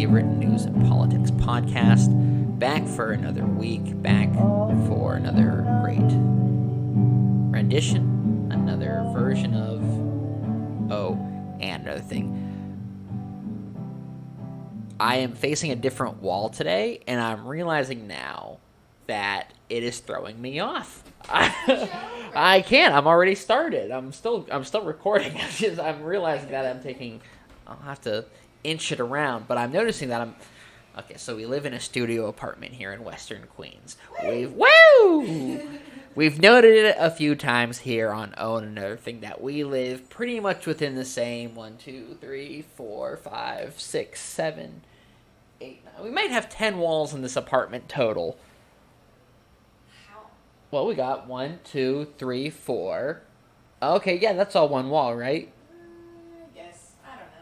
favorite news and politics podcast. Back for another week, back for another great rendition, another version of, and another thing. I am facing a different wall today, and I'm realizing now that it is throwing me off. I can't. I'm already started. I'm still recording. I'm realizing that I'll have to inch it around, but I'm noticing that okay, so we live in a studio apartment here in Western Queens. We've noted it a few times here on Own Another Thing that we live pretty much within the same 1, 2, 3, 4, 5, 6, 7, 8, 9. We might have 10 walls in this apartment total. How? Well, we got 1, 2, 3, 4. Okay, yeah, that's all one wall, right? I guess.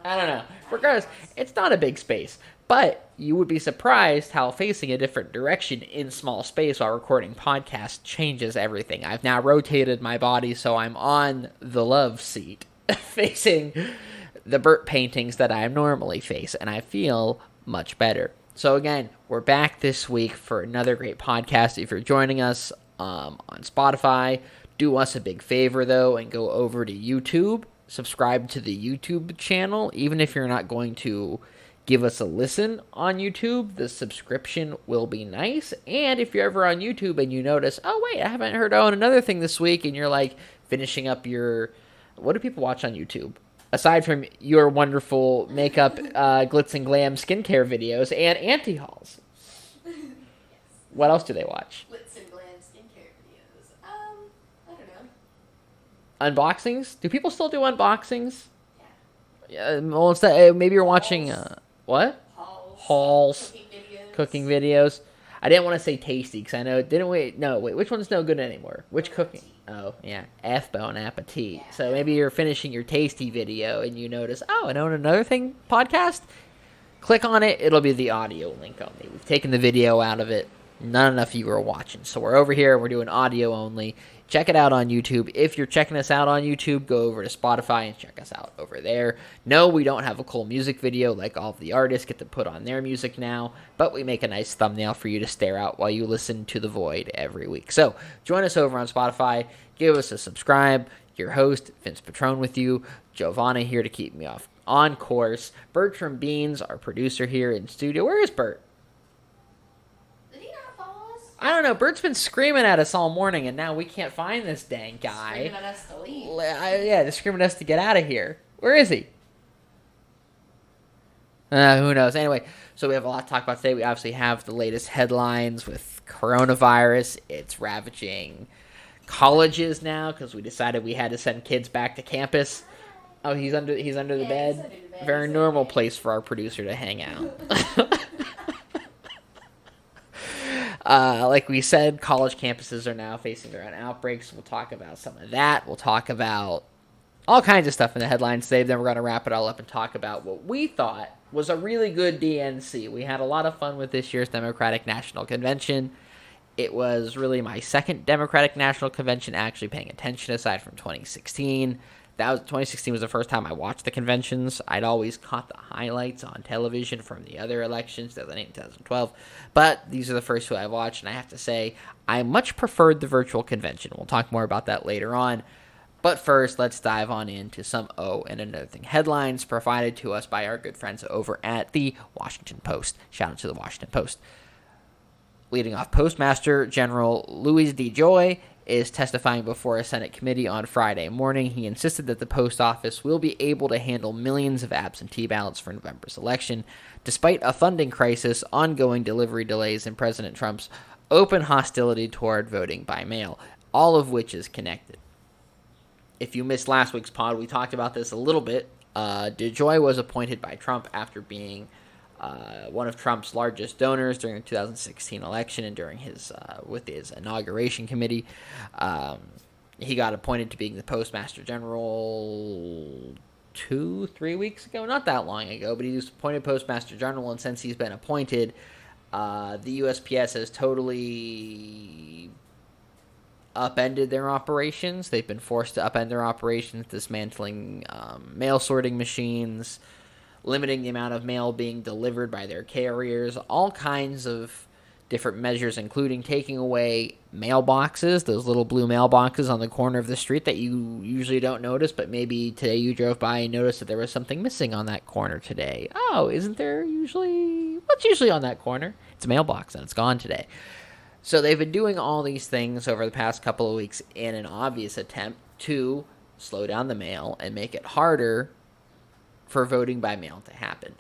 I don't know. Regardless, it's not a big space. But you would be surprised how facing a different direction in small space while recording podcasts changes everything. I've now rotated my body so I'm on the love seat facing the Burt paintings that I normally face, and I feel much better. So again, we're back this week for another great podcast. If you're joining us on Spotify, do us a big favor, though, and go over to YouTube. Subscribe to the YouTube channel, even if you're not going to give us a listen on YouTube. The subscription will be nice. And if you're ever on YouTube and you notice, oh wait, I haven't heard Own Another Thing this week, and you're like finishing up your, what do people watch on YouTube? Aside from your wonderful makeup, glitz and glam skincare videos and anti-hauls. Yes. What else do they watch? Glitz and glam skincare videos. I don't know. Unboxings? Do people still do unboxings? Yeah. Yeah. Well, instead, maybe you're watching, what? Hauls. Cooking videos. I didn't want to say tasty because I know, which one's no good anymore? Which cooking? Oh, yeah, F-Bon Appetit. Yeah. So maybe you're finishing your tasty video and you notice, oh, and Own Another Thing podcast? Click on it, it'll be the audio link only. We've taken the video out of it. Not enough of you are watching. So we're over here, we're doing audio only. Check it out on YouTube. If you're checking us out on YouTube, go over to Spotify and check us out over there. No, we don't have a cool music video like all of the artists get to put on their music now, but we make a nice thumbnail for you to stare out while you listen to The Void every week. So join us over on Spotify. Give us a subscribe. Your host, Vince Petrone with you. Giovanna here to keep me on course. Bertram Beans, our producer here in studio. Where is Bert? I don't know. Bert's been screaming at us all morning, and now we can't find this dang guy. Screaming at us to leave. Yeah, they're screaming at us to get out of here. Where is he? Who knows? Anyway, so we have a lot to talk about today. We obviously have the latest headlines with coronavirus. It's ravaging colleges now because we decided we had to send kids back to campus. Oh, he's under the bed. Very normal place for our producer to hang out. Like we said, college campuses are now facing their own outbreaks. We'll talk about some of that. We'll talk about all kinds of stuff in the headlines today. Then we're going to wrap it all up and talk about what we thought was a really good DNC. We had a lot of fun with this year's Democratic National Convention. It was really my second Democratic National Convention actually paying attention aside from 2016. 2016 was the first time I watched the conventions. I'd always caught the highlights on television from the other elections, 2008 and 2012. But these are the first two I watched, and I have to say, I much preferred the virtual convention. We'll talk more about that later on. But first, let's dive on into some and Another Thing headlines provided to us by our good friends over at the Washington Post. Shout out to the Washington Post. Leading off, Postmaster General Louis DeJoy is testifying before a Senate committee on Friday morning. He insisted that the post office will be able to handle millions of absentee ballots for November's election, despite a funding crisis, ongoing delivery delays, and President Trump's open hostility toward voting by mail, all of which is connected. If you missed last week's pod, we talked about this a little bit. DeJoy was appointed by Trump after being one of Trump's largest donors during the 2016 election and during his with his inauguration committee. He got appointed to being the Postmaster General 2-3 weeks ago, not that long ago, but he was appointed Postmaster General, and since he's been appointed, the USPS has totally upended their operations. They've been forced to upend their operations, dismantling mail sorting machines, limiting the amount of mail being delivered by their carriers, all kinds of different measures, including taking away mailboxes, those little blue mailboxes on the corner of the street that you usually don't notice, but maybe today you drove by and noticed that there was something missing on that corner today. Oh, isn't there usually? What's usually on that corner? It's a mailbox, and it's gone today. So they've been doing all these things over the past couple of weeks in an obvious attempt to slow down the mail and make it harder for voting by mail to happen.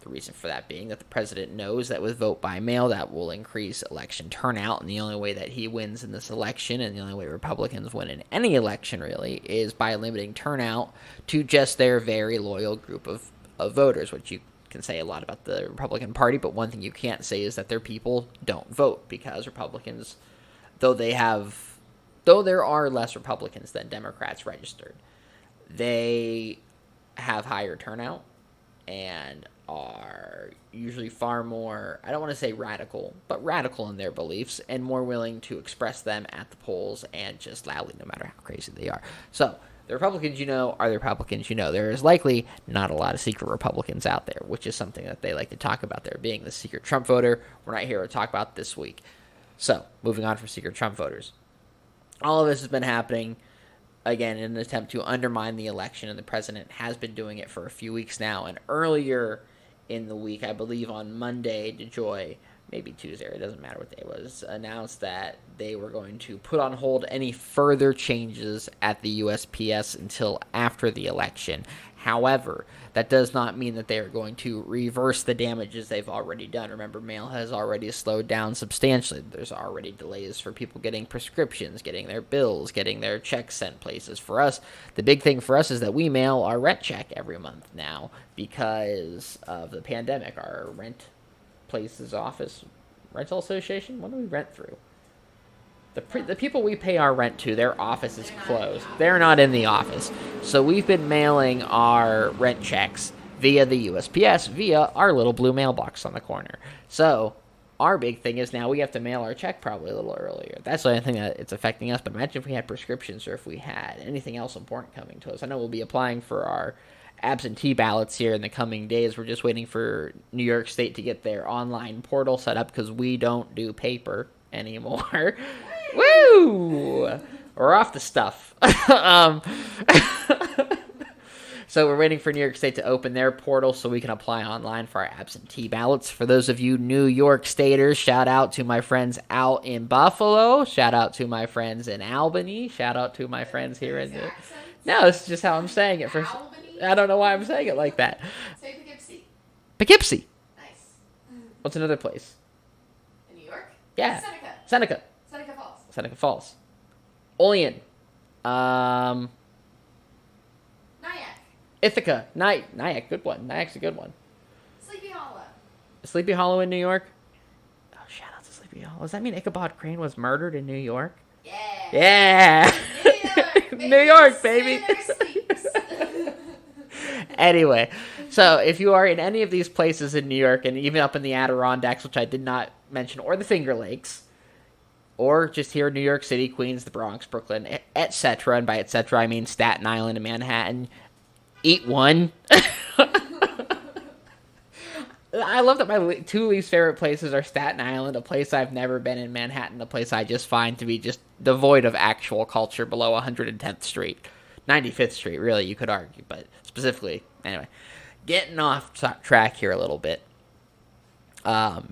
The reason for that being that the president knows that with vote by mail, that will increase election turnout, and the only way that he wins in this election, and the only way Republicans win in any election really, is by limiting turnout to just their very loyal group of voters, which you can say a lot about the Republican Party, but one thing you can't say is that their people don't vote, because Republicans, though there are less Republicans than Democrats registered, they have higher turnout and are usually far more, I don't want to say radical, but radical in their beliefs, and more willing to express them at the polls and just loudly, no matter how crazy they are. So, the Republicans you know are the Republicans you know. There is likely not a lot of secret Republicans out there, which is something that they like to talk about there being the secret Trump voter. We're not here to talk about this week. So, moving on from secret Trump voters. All of this has been happening, again, in an attempt to undermine the election, and the president has been doing it for a few weeks now. And earlier in the week, I believe on Monday, DeJoy, maybe Tuesday, it doesn't matter what day it was, announced that they were going to put on hold any further changes at the USPS until after the election. However, that does not mean that they are going to reverse the damages they've already done. Remember, mail has already slowed down substantially. There's already delays for people getting prescriptions, getting their bills, getting their checks sent places. For us, the big thing for us is that we mail our rent check every month now because of the pandemic. Our rent place's office, rental association, what do we rent through? The people we pay our rent to, their office is closed. They're not in the office. So we've been mailing our rent checks via the USPS, via our little blue mailbox on the corner. So our big thing is now we have to mail our check probably a little earlier. That's the only thing that it's affecting us. But imagine if we had prescriptions or if we had anything else important coming to us. I know we'll be applying for our absentee ballots here in the coming days. We're just waiting for New York State to get their online portal set up because we don't do paper anymore. Woo! We're off the stuff. So we're waiting for New York State to open their portal so we can apply online for our absentee ballots. For those of you New York Staters, shout out to my friends out in Buffalo. Shout out to my friends in Albany. Shout out to my friends here in the... No, this is just how I'm saying it. I don't know why I'm saying it like that. Say Poughkeepsie. Poughkeepsie. Nice. What's another place? In New York? Yeah. Seneca. Seneca Falls. Olean. Nyack. Ithaca. Nyack, good one. Nyack's a good one. Sleepy Hollow. Sleepy Hollow in New York? Oh, shout out to Sleepy Hollow. Does that mean Ichabod Crane was murdered in New York? Yeah. Yeah. New York, baby. Anyway, so if you are in any of these places in New York and even up in the Adirondacks, which I did not mention, or the Finger Lakes, or just here in New York City, Queens, the Bronx, Brooklyn, etc., and by etc. I mean Staten Island and Manhattan, eat one. I love that my two least favorite places are Staten Island, a place I've never been, in Manhattan, a place I just find to be just devoid of actual culture, below 110th Street. 95th Street, really, you could argue, but specifically, anyway. Getting off track here a little bit.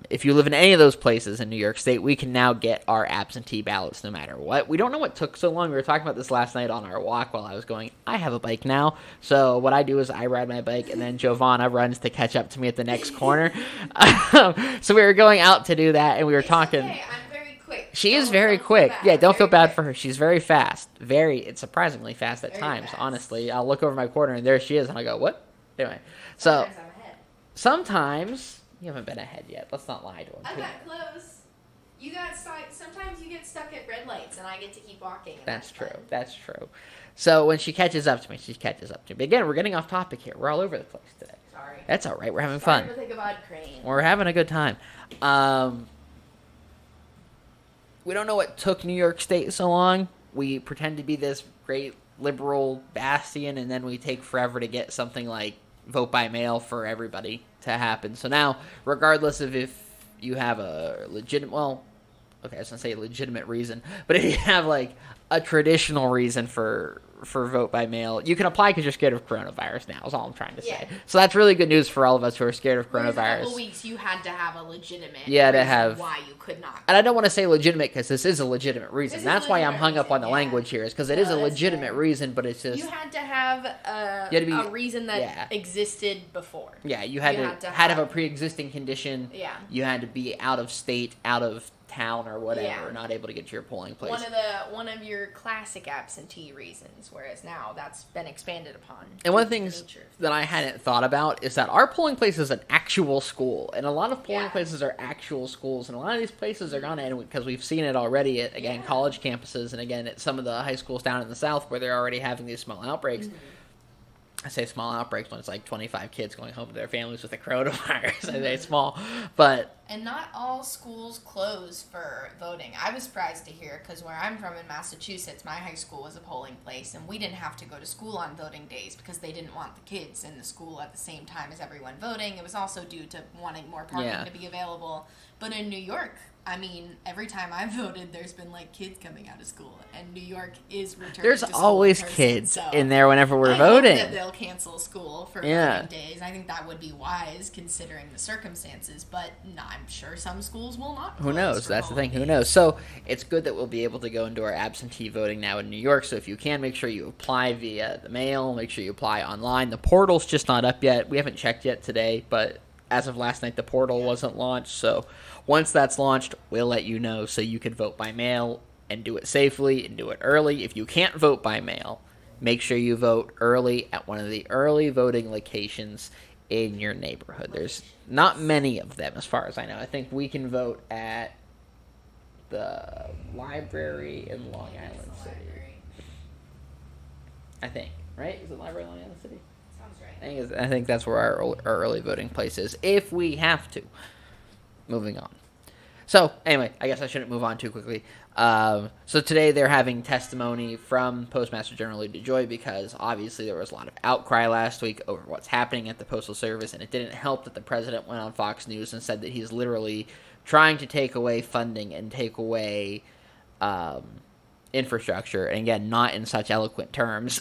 If you live in any of those places in New York State, we can now get our absentee ballots no matter what. We don't know what took so long. We were talking about this last night on our walk while I was going, I have a bike now. So what I do is I ride my bike, and then Giovanna runs to catch up to me at the next corner. So we were going out to do that, and we were talking. Okay, I'm very quick. She is very quick. Yeah, don't feel bad for her. She's very fast. It's surprisingly fast at times, honestly. I'll look over my corner, and there she is, and I go, what? Anyway, so Sometimes I'm ahead. Sometimes... You haven't been ahead yet. Let's not lie to him. I got close. You got stuck. Sometimes you get stuck at red lights, and I get to keep walking. That's true. That's true. So when she catches up to me, But again, we're getting off topic here. We're all over the place today. Sorry. That's all right. We're having fun. To think about Crane. We're having a good time. We don't know what took New York State so long. We pretend to be this great liberal bastion, and then we take forever to get something like vote by mail for everybody to happen. So now, regardless of if you have a okay, I was gonna say legitimate reason, but if you have like a traditional reason for vote by mail, you can apply because you're scared of coronavirus now, is all I'm trying to say. Yeah. So that's really good news for all of us who are scared of Whereas a couple coronavirus. weeks, you had to have a legitimate Yeah, to reason have- why you could not. And I don't want to say legitimate because this is a legitimate reason. This is a That's why I'm legitimate hung up on the reason, yeah. language here, is because it No, is a that's legitimate fair. reason, but it's just You had to have You had to be- a reason that yeah. existed before. yeah, you had you to have a pre-existing condition. Yeah. You had to be out of state, out of town, or whatever, Yeah. not able to get to your polling place. One of your classic absentee reasons, whereas now that's been expanded upon. And one of the due to things nature. that I hadn't thought about is that our polling place is an actual school, and a lot of polling Yeah. places are actual schools, and a lot of these places are gonna end because we've seen it already at again Yeah. college campuses, and again at some of the high schools down in the South where they're already having these small outbreaks. I say small outbreaks when it's like 25 kids going home to their families with the coronavirus. I say small, but And not all schools close for voting. I was surprised to hear because where I'm from in Massachusetts, my high school was a polling place, and we didn't have to go to school on voting days because they didn't want the kids in the school at the same time as everyone voting. It was also due to wanting more parking Yeah. to be available. But in New York, I mean, every time I've voted, there's been like kids coming out of school, and New York is returning. there's to school always in person, kids so in there whenever we're I hope voting. that they'll cancel school for Yeah. voting days. I think that would be wise considering the circumstances, but no, I'm sure some schools will not. Who close knows? for That's the thing. polling Who days. knows? So it's good that we'll be able to go into our absentee voting now in New York. So if you can, make sure you apply via the mail. Make sure you apply online. The portal's just not up yet. We haven't checked yet today, but as of last night, the portal wasn't launched. So once that's launched, we'll let you know so you can vote by mail and do it safely and do it early. If you can't vote by mail, make sure you vote early at one of the early voting locations in your neighborhood. There's not many of them as far as I know. I think we can vote at the library in Long Island It's the City. library. I think, right? Is it library in Long Island City? Sounds right. I think that's where our early voting place is, if we have to. Moving on. So, anyway, I guess I shouldn't move on too quickly. So today they're having testimony from Postmaster General Lee DeJoy because obviously there was a lot of outcry last week over what's happening at the Postal Service, and it didn't help that the president went on Fox News and said that he's literally trying to take away funding and take away infrastructure, and again, not in such eloquent terms,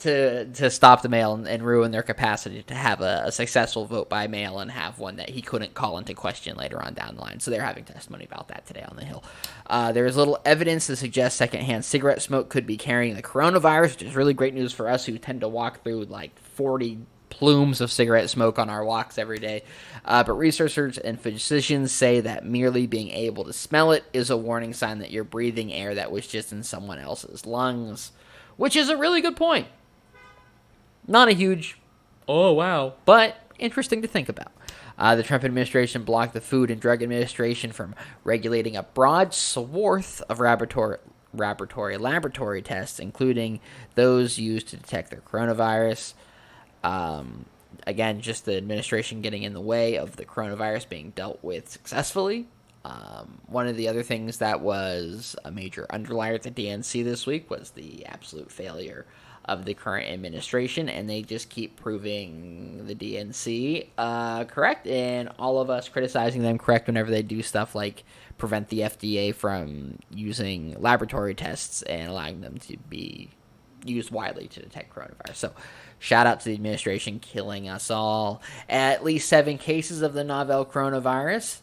to stop the mail and ruin their capacity to have a successful vote by mail and have one that he couldn't call into question later on down the line. So they're having testimony about that today on the Hill. There is little evidence to suggest secondhand cigarette smoke could be carrying the coronavirus, which is really great news for us who tend to walk through like 40 plumes of cigarette smoke on our walks every day. But researchers and physicians say that merely being able to smell it is a warning sign that you're breathing air that was just in someone else's lungs, which is a really good point. Not a huge, oh wow, but interesting to think about. The Trump administration blocked the Food and Drug Administration from regulating a broad swath of laboratory tests, including those used to detect the coronavirus. Again, just the administration getting in the way of the coronavirus being dealt with successfully. One of the other things that was a major underliner at the DNC this week was the absolute failure of the current administration, and they just keep proving the DNC correct, and all of us criticizing them correct whenever they do stuff like prevent the FDA from using laboratory tests and allowing them to be used widely to detect coronavirus. So shout out to the administration killing us all. At least 7 cases of the novel coronavirus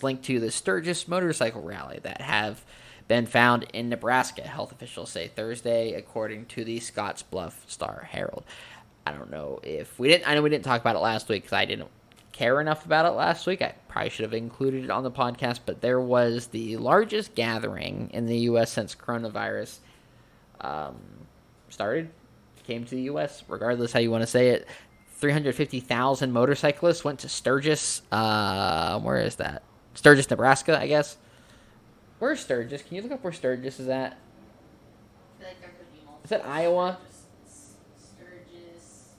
linked to the Sturgis motorcycle rally that have been found in Nebraska, health officials say Thursday, according to the Scottsbluff Star-Herald. I know we didn't talk about it last week because I didn't care enough about it last week. I probably should have included it on the podcast, but there was the largest gathering in the U.S. since coronavirus came to the U.S., regardless how you want to say it. 350,000 motorcyclists went to Sturgis. Where is that? Sturgis, Nebraska, I guess. Where's Sturgis? Can you look up where Sturgis is at? I feel like there could be multiple. Is that Iowa? Sturgis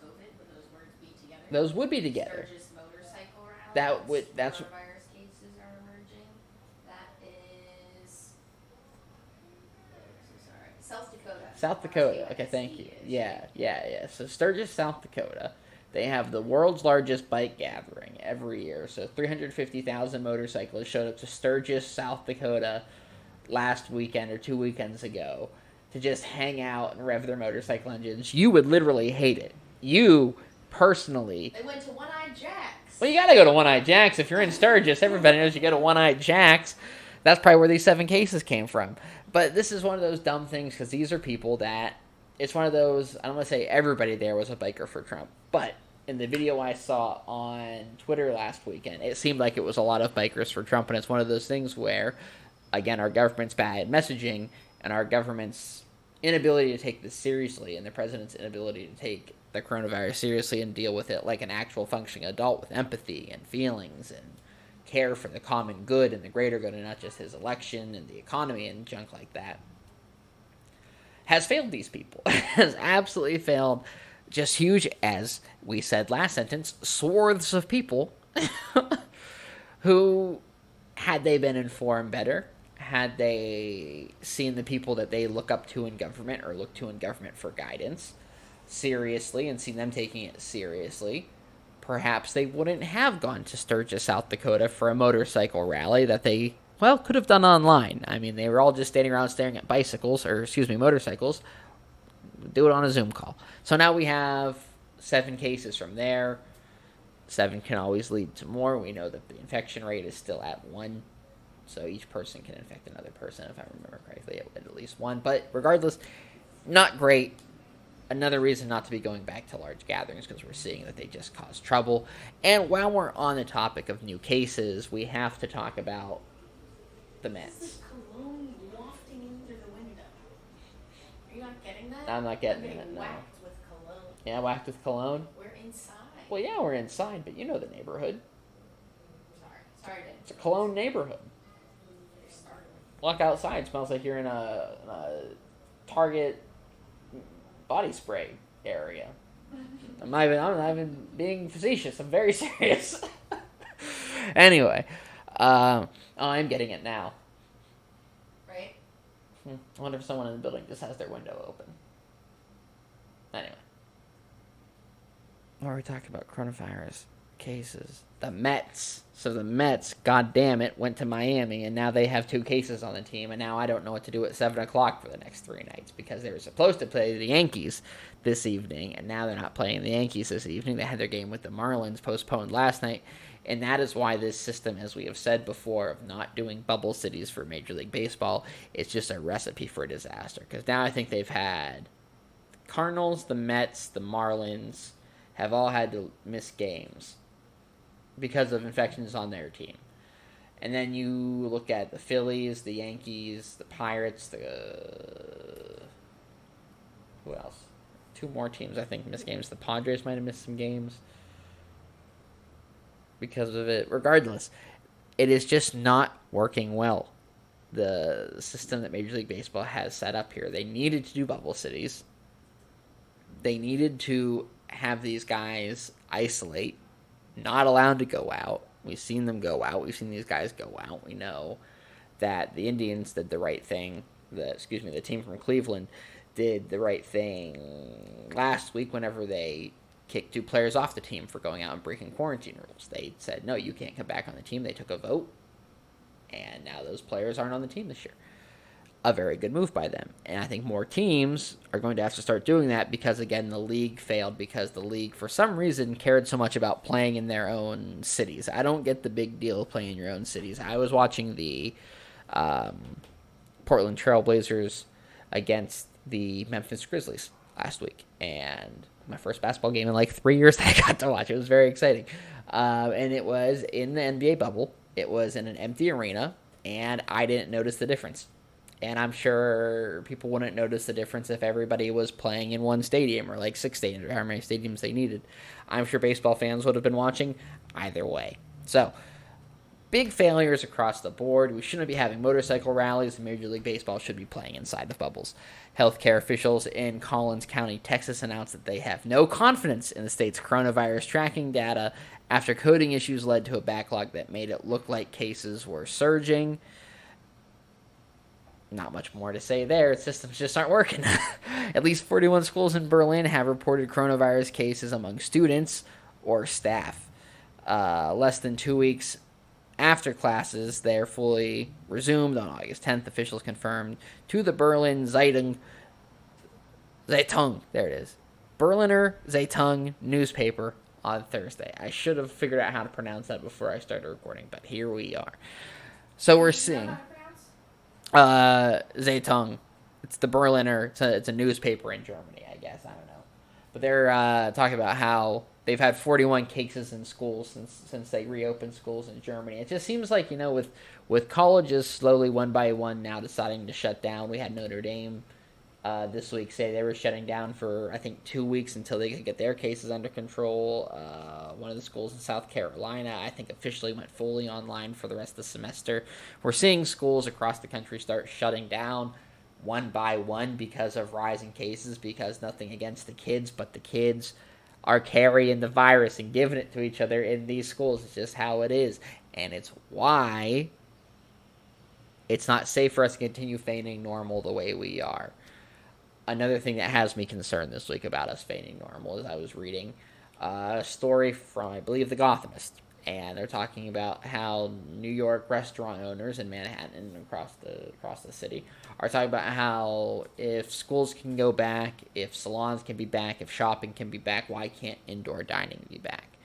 COVID, would those words be together? Those would be together. Sturgis motorcycle rally. That's coronavirus cases are emerging. That is South Dakota. South Dakota. Okay, thank you. Yeah. So Sturgis, South Dakota. They have the world's largest bike gathering every year. So 350,000 motorcyclists showed up to Sturgis, South Dakota last weekend or 2 weekends ago to just hang out and rev their motorcycle engines. You would literally hate it. You personally. They went to One-Eyed Jack's. Well, you gotta go to One-Eyed Jack's. If you're in Sturgis, everybody knows you go to One-Eyed Jack's. That's probably where these 7 cases came from. But this is one of those dumb things because these are people that, it's one of those, I don't want to say everybody there was a biker for Trump, but in the video I saw on Twitter last weekend, it seemed like it was a lot of bikers for Trump, and it's one of those things where, again, our government's bad at messaging, and our government's inability to take this seriously, and the president's inability to take the coronavirus seriously and deal with it like an actual functioning adult with empathy and feelings and care for the common good and the greater good and not just his election and the economy and junk like that, has failed these people. Has absolutely failed. Just huge, as we said last sentence, swaths of people who, had they been informed better, had they seen the people that they look up to in government or look to in government for guidance seriously and seen them taking it seriously, perhaps they wouldn't have gone to Sturgis, South Dakota for a motorcycle rally that they, well, could have done online. I mean, they were all just standing around staring at motorcycles. Do it on a Zoom call. So now we have 7 cases from there. 7 can always lead to more. We know that the infection rate is still at 1. So each person can infect another person, if I remember correctly, at least 1. But regardless, not great. Another reason not to be going back to large gatherings because we're seeing that they just cause trouble. And while we're on the topic of new cases, we have to talk about the Mets. This is cologne wafting in through the window. Are you not getting that? I'm not getting it, no. Whacked with cologne. Yeah, whacked with cologne? We're inside. Well, yeah, we're inside, but you know the neighborhood. Sorry. It's a Cologne neighborhood. Walk outside, it smells like you're in a Target body spray area. I'm not even being facetious. I'm very serious. Anyway, I'm getting it now. Right? I wonder if someone in the building just has their window open. Anyway. What are we talking about? Coronavirus cases. The Mets. So the Mets, god damn it, went to Miami, and now they have 2 cases on the team, and now I don't know what to do at 7 o'clock for the next 3 nights, because they were supposed to play the Yankees this evening, and now they're not playing the Yankees this evening. They had their game with the Marlins postponed last night, and that is why this system, as we have said before, of not doing bubble cities for Major League Baseball, is just a recipe for disaster, because now I think they've had the Cardinals, the Mets, the Marlins have all had to miss games because of infections on their team. And then you look at the Phillies, the Yankees, the Pirates, who else? 2 more teams, I think, missed games. The Padres might have missed some games because of it. Regardless, it is just not working well. The system that Major League Baseball has set up here. They needed to do bubble cities. They needed to have these guys isolate, not allowed to go out. We've seen them go out. We've seen these guys go out. We know that the Indians did the right thing. The team from Cleveland did the right thing last week whenever they kicked 2 players off the team for going out and breaking quarantine rules. They said, no, you can't come back on the team. They took a vote, and now those players aren't on the team this year. A very good move by them. And I think more teams are going to have to start doing that because, again, the league failed because the league, for some reason, cared so much about playing in their own cities. I don't get the big deal of playing in your own cities. I was watching the Portland Trail Blazers against the Memphis Grizzlies last week. And my first basketball game in like 3 years that I got to watch. It was very exciting. And it was in the NBA bubble. It was in an empty arena, and I didn't notice the difference. And I'm sure people wouldn't notice the difference if everybody was playing in one stadium or like 6 stadiums or how many stadiums they needed. I'm sure baseball fans would have been watching either way. So, big failures across the board. We shouldn't be having motorcycle rallies, and Major League Baseball should be playing inside the bubbles. Healthcare officials in Collins County, Texas announced that they have no confidence in the state's coronavirus tracking data after coding issues led to a backlog that made it look like cases were surging. Not much more to say there. Systems just aren't working. At least 41 schools in Berlin have reported coronavirus cases among students or staff. Less than 2 weeks after classes, they are fully resumed on August 10th. Officials confirmed to the Berlin Zeitung. There it is. Berliner Zeitung newspaper on Thursday. I should have figured out how to pronounce that before I started recording, but here we are. So we're seeing Zeitung. It's the Berliner. It's a newspaper in Germany, I guess. I don't know, but they're talking about how they've had 41 cases in schools since they reopened schools in Germany. It just seems like, with colleges slowly one by one now deciding to shut down. We had Notre Dame this week say they were shutting down for, I think, 2 weeks until they could get their cases under control. One of the schools in South Carolina, I think, officially went fully online for the rest of the semester. We're seeing schools across the country start shutting down one by one because of rising cases, because nothing against the kids, but the kids are carrying the virus and giving it to each other in these schools. It's just how it is. And it's why it's not safe for us to continue feigning normal the way we are. Another thing that has me concerned this week about us feigning normal is I was reading a story from, I believe, The Gothamist. And they're talking about how New York restaurant owners in Manhattan and across the city are talking about how if schools can go back, if salons can be back, if shopping can be back, why can't indoor dining be back?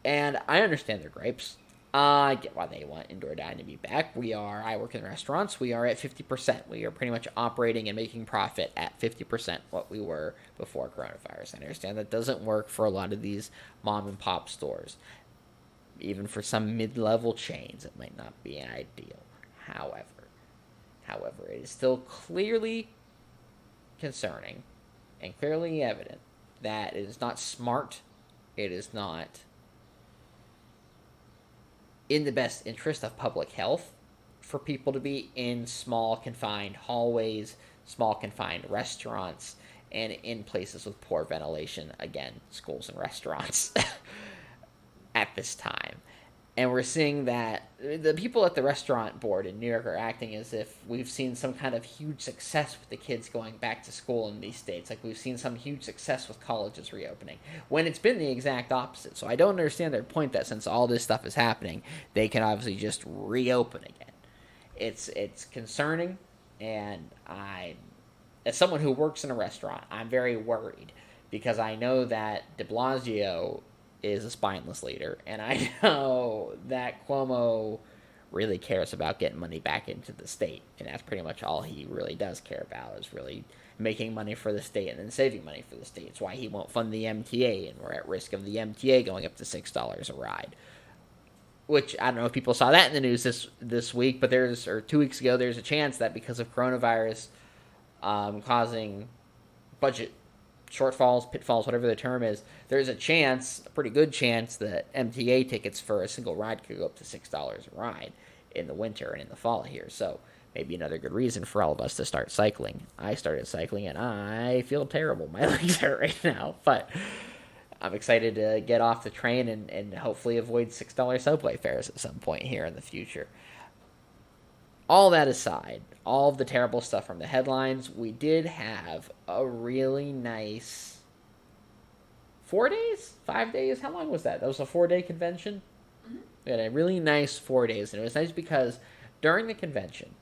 And I understand their gripes. I get why they want indoor dining to be back. I work in restaurants. We are at 50%. We are pretty much operating and making profit at 50% what we were before coronavirus. I understand that doesn't work for a lot of these mom and pop stores. Even for some mid-level chains, it might not be ideal. However, it is still clearly concerning and clearly evident that it is not smart. It is not in the best interest of public health for people to be in small confined hallways, small confined restaurants, and in places with poor ventilation. Again, schools and restaurants at this time. And we're seeing that the people at the restaurant board in New York are acting as if we've seen some kind of huge success with the kids going back to school in these states. Like we've seen some huge success with colleges reopening, when it's been the exact opposite. So I don't understand their point that since all this stuff is happening, they can obviously just reopen again. It's concerning, and as someone who works in a restaurant, I'm very worried because I know that de Blasio is a spineless leader, and I know that Cuomo really cares about getting money back into the state, and that's pretty much all he really does care about, is really making money for the state and then saving money for the state. It's why he won't fund the MTA, and we're at risk of the MTA going up to $6 a ride. Which, I don't know if people saw that in the news this week, but 2 weeks ago, there's a chance that because of coronavirus causing budget shortfalls, pitfalls, whatever the term is, there's a pretty good chance, that MTA tickets for a single ride could go up to $6 a ride in the winter and in the fall here. So maybe another good reason for all of us to start cycling. I started cycling and I feel terrible. My legs hurt right now, but I'm excited to get off the train and hopefully avoid $6 subway fares at some point here in the future. All that aside, all of the terrible stuff from the headlines, we did have a really nice 4 days? 5 days? How long was that? That was a 4-day convention? Mm-hmm. We had a really nice 4 days, and it was nice because during the convention,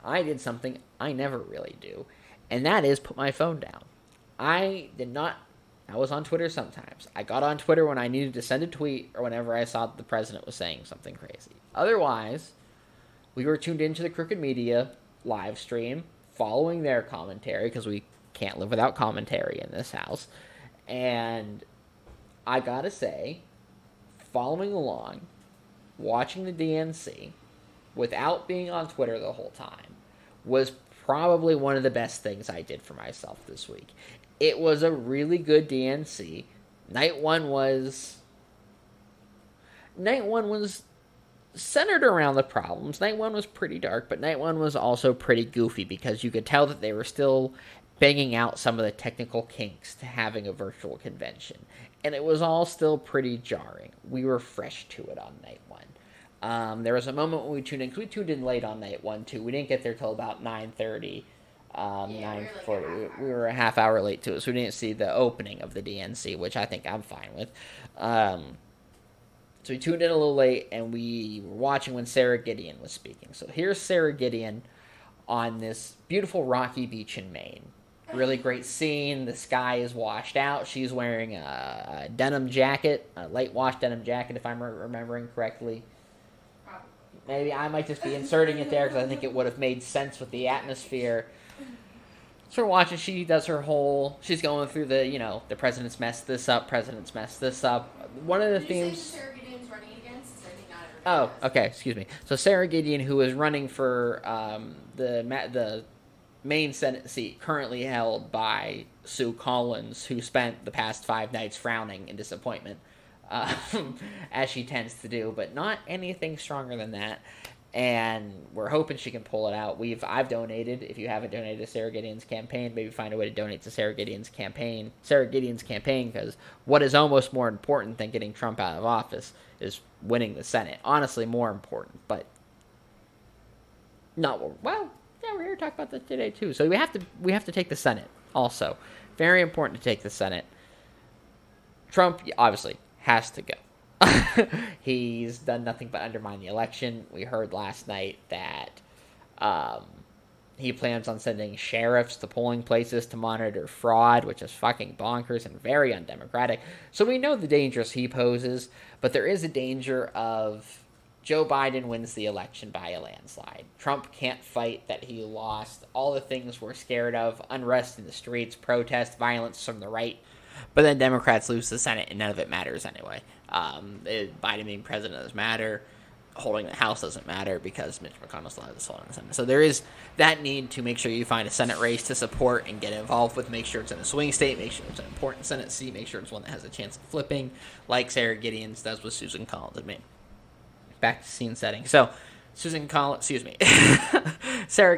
I did something I never really do, and that is put my phone down. I was on Twitter sometimes. I got on Twitter when I needed to send a tweet or whenever I saw that the president was saying something crazy. Otherwise, we were tuned into the Crooked Media live stream, following their commentary, because we can't live without commentary in this house. And I gotta say, following along, watching the DNC, without being on Twitter the whole time, was probably one of the best things I did for myself this week. It was a really good DNC. Night one was centered around the problems. Night one was pretty dark, but night one was also pretty goofy because you could tell that they were still banging out some of the technical kinks to having a virtual convention. And it was all still pretty jarring. We were fresh to it on night one. There was a moment when we tuned in, because we tuned in late on night 1, too. We didn't get there till about 9:30, Yeah, we were like 9:40. a half We hour. were a half hour late to it, so we didn't see the opening of the DNC, which I think I'm fine with. So we tuned in a little late, and we were watching when Sarah Gideon was speaking. So here's Sarah Gideon on this beautiful rocky beach in Maine. Really great scene. The sky is washed out. She's wearing a denim jacket, a light wash denim jacket, if I'm remembering correctly. Probably. Maybe I might just be inserting it there because I think it would have made sense with the atmosphere. So we're watching. She does her whole. She's going through the president's messed this up. President's messed this up. One of the Did you say who themes. Sarah Gideon's running against? I think not Oh, everybody okay. Excuse me. So Sarah Gideon, who is running for the main Senate seat, currently held by Sue Collins, who spent the past 5 nights frowning in disappointment, as she tends to do, but not anything stronger than that. And we're hoping she can pull it out. I've donated. If you haven't donated to Sarah Gideon's campaign, maybe find a way to donate to Sarah Gideon's campaign. Because what is almost more important than getting Trump out of office is winning the Senate. Honestly, more important, but not well. Yeah, we're here to talk about that today too. So we have to take the Senate also. Very important to take the Senate. Trump obviously has to go. He's done nothing but undermine the election. We heard last night that he plans on sending sheriffs to polling places to monitor fraud, which is fucking bonkers and very undemocratic. So we know the dangers he poses, but there is a danger of Joe Biden wins the election by a landslide. Trump can't fight that he lost. All the things we're scared of, unrest in the streets, protest, violence from the right. But then Democrats lose the Senate, and none of it matters anyway. Biden being president doesn't matter. Holding the House doesn't matter because Mitch McConnell still has a slot in the Senate. So there is that need to make sure you find a Senate race to support and get involved with. Make sure it's in a swing state. Make sure it's an important Senate seat. Make sure it's one that has a chance of flipping, like Sarah Gideon's does with Susan Collins. Back to scene setting. So Sarah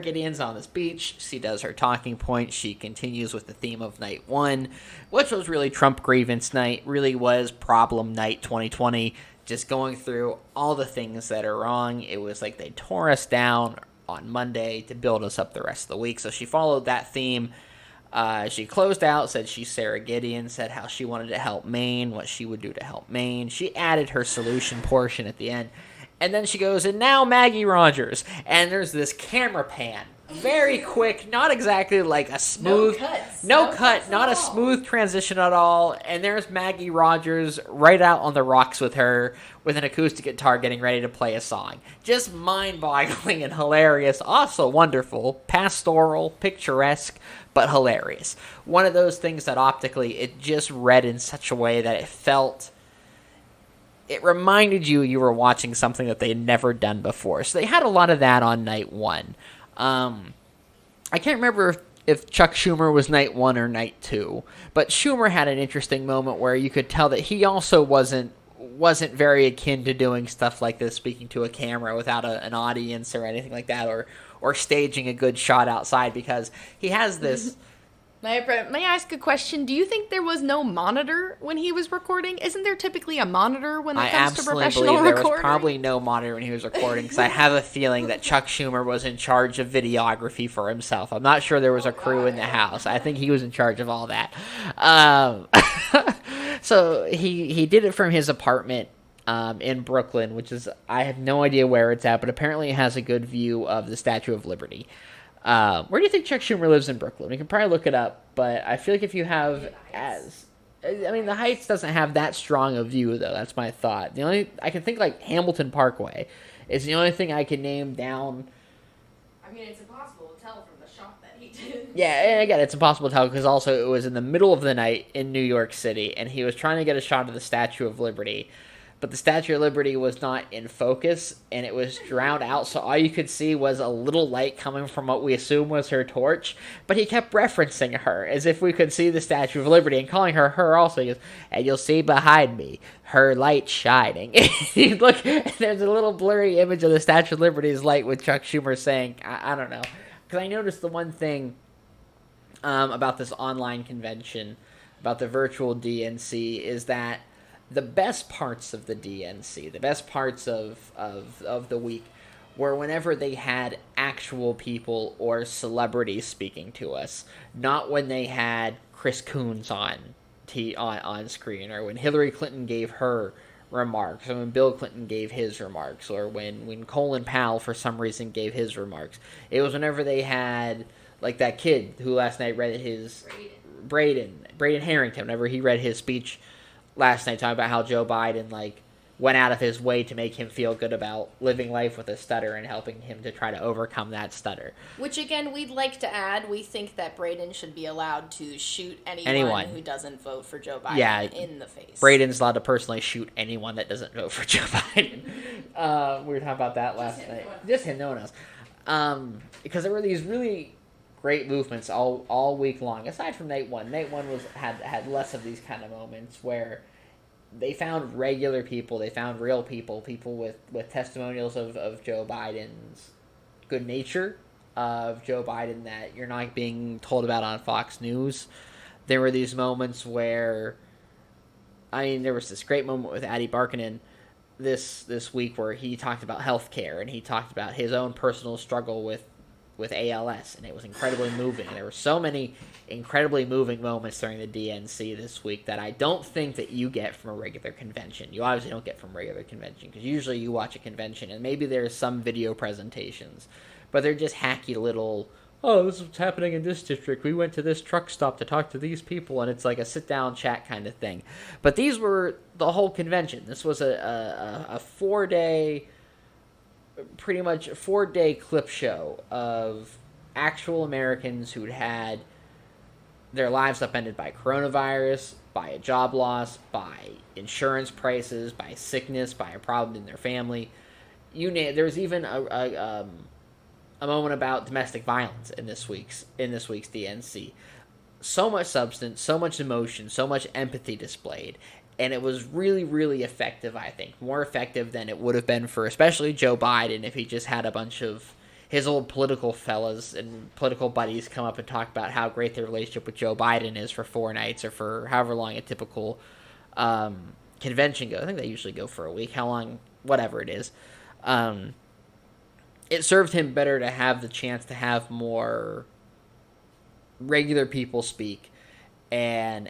Gideon's on this beach. She does her talking point. She continues with the theme of night 1, which was really Trump grievance night, really was problem night 2020, just going through all the things that are wrong. It was like they tore us down on Monday to build us up the rest of the week. So she followed that theme. She closed out, said she's Sarah Gideon, said how she wanted to help Maine, what she would do to help Maine. She added her solution portion at the end. And then she goes, and now Maggie Rogers. And there's this camera pan. Very quick, not exactly like a smooth... No cut, not a smooth transition at all. And there's Maggie Rogers right out on the rocks with her, with an acoustic guitar getting ready to play a song. Just mind-boggling and hilarious. Also wonderful, pastoral, picturesque, but hilarious. One of those things that optically, it just read in such a way that it felt... It reminded you were watching something that they had never done before. So they had a lot of that on night 1. I can't remember if Chuck Schumer was night 1 or night 2, but Schumer had an interesting moment where you could tell that he also wasn't very akin to doing stuff like this, speaking to a camera without an audience or anything like that, or staging a good shot outside, because he has this... May I ask a question? Do you think there was no monitor when he was recording? Isn't there typically a monitor when it comes to professional recording? I absolutely believe there was probably no monitor when he was recording, because I have a feeling that Chuck Schumer was in charge of videography for himself. I'm not sure there was a crew in the house. I think he was in charge of all that. So he did it from his apartment in Brooklyn, which is, I have no idea where it's at, but apparently it has a good view of the Statue of Liberty. Where do you think Chuck Schumer lives in Brooklyn? We can probably look it up, but I feel like if you have the Heights doesn't have that strong a view, though. That's my thought. The only I can think like Hamilton Parkway is the only thing I can name down. I mean, it's impossible to tell from the shot that he did. Yeah, and again, it's impossible to tell because also it was in the middle of the night in New York City, and he was trying to get a shot of the Statue of Liberty. But the Statue of Liberty was not in focus, and it was drowned out, so all you could see was a little light coming from what we assume was her torch. But he kept referencing her, as if we could see the Statue of Liberty, and calling her also. He goes, and you'll see behind me, her light shining. You look, there's a little blurry image of the Statue of Liberty's light with Chuck Schumer saying, I don't know. Because I noticed the one thing about this online convention, about the virtual DNC, is that the best parts of the DNC, the best parts of the week, were whenever they had actual people or celebrities speaking to us, not when they had Chris Coons on screen, or when Hillary Clinton gave her remarks, or when Bill Clinton gave his remarks, or when Colin Powell for some reason gave his remarks. It was whenever they had, like, that kid who last night read his Braden Harrington, whenever he read his speech last night talking about how Joe Biden, like, went out of his way to make him feel good about living life with a stutter and helping him to try to overcome that stutter. Which, again, we'd like to add, we think that Braden should be allowed to shoot anyone who doesn't vote for Joe Biden in the face. Braden's allowed to personally shoot anyone that doesn't vote for Joe Biden. We were talking about that last night. Just him, no one else. Because there were these really great movements all week long, aside from night one. Night one had less of these kind of moments where they found regular people, they found real people with testimonials of Joe Biden's good nature, of Joe Biden that you're not being told about on Fox News. There were these moments where, there was this great moment with Adi Barkanen this week where he talked about healthcare, and he talked about his own personal struggle with ALS, and it was incredibly moving. There were so many incredibly moving moments during the DNC this week that I don't think that you get from a regular convention. You obviously don't get from a regular convention, because usually you watch a convention and maybe there's some video presentations, but they're just hacky little, oh, this is what's happening in this district, we went to this truck stop to talk to these people, and it's like a sit-down chat kind of thing. But these were the whole convention. This was a 4-day... pretty much a 4-day clip show of actual Americans who'd had their lives upended by coronavirus, by a job loss, by insurance prices, by sickness, by a problem in their family. There was even a moment about domestic violence in this week's DNC. So much substance, so much emotion, so much empathy displayed. And it was really, really effective, I think. More effective than it would have been for especially Joe Biden if he just had a bunch of his old political fellas and political buddies come up and talk about how great their relationship with Joe Biden is for 4 nights or for however long a typical convention goes. I think they usually go for a week. How long? Whatever it is. It served him better to have the chance to have more regular people speak and